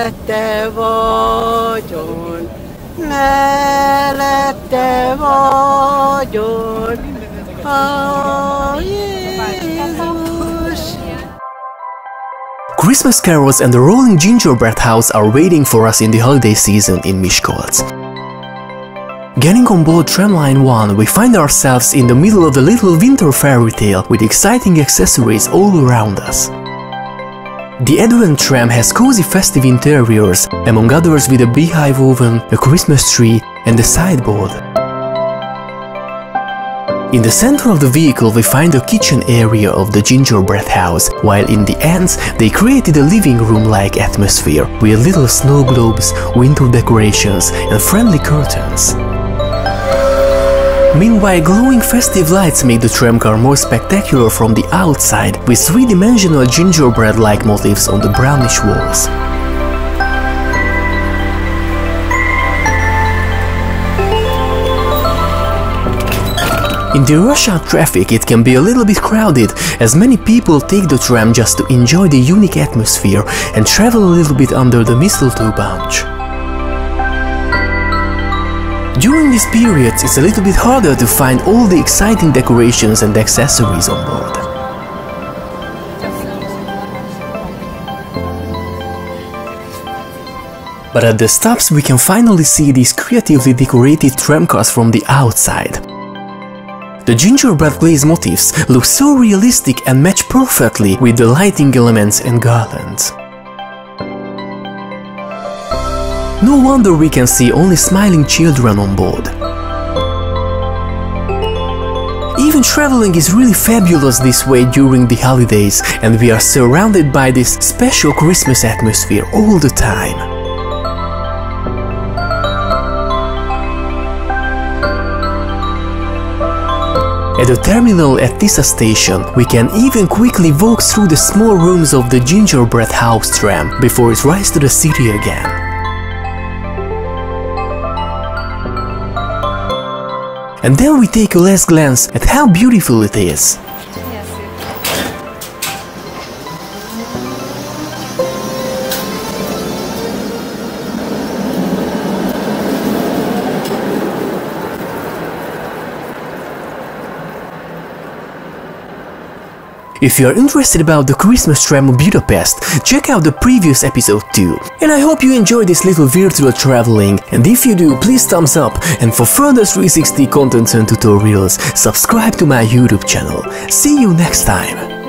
mellette vagyon, mellette vagyon, a Jézus. Christmas carols and the rolling gingerbread house are waiting for us in the holiday season in Miskolc. Getting on board Tram Line 1, we find ourselves in the middle of a little winter fairy tale with exciting accessories all around us. The Advent tram has cozy festive interiors, among others with a beehive oven, a Christmas tree and a sideboard. In the center of the vehicle we find the kitchen area of the Gingerbread House, while in the ends they created a living room-like atmosphere with little snow globes, window decorations and friendly curtains. Meanwhile, glowing festive lights make the tramcar more spectacular from the outside, with three-dimensional gingerbread-like motifs on the brownish walls. In the rush hour traffic it can be a little bit crowded, as many people take the tram just to enjoy the unique atmosphere and travel a little bit under the mistletoe bunch. During these periods it's a little bit harder to find all the exciting decorations and accessories on board. But at the stops we can finally see these creatively decorated tramcars from the outside. The gingerbread glaze motifs look so realistic and match perfectly with the lighting elements and garlands. No wonder we can see only smiling children on board. Even traveling is really fabulous this way during the holidays, and we are surrounded by this special Christmas atmosphere all the time. At the terminal at Tisa station, we can even quickly walk through the small rooms of the Gingerbread House tram before it rides to the city again. And then we take a last glance at how beautiful it is. If you are interested about the Christmas tram of Budapest, check out the previous episode too. And I hope you enjoyed this little virtual traveling, and if you do, please thumbs up, and for further 360 contents and tutorials, subscribe to my YouTube channel. See you next time!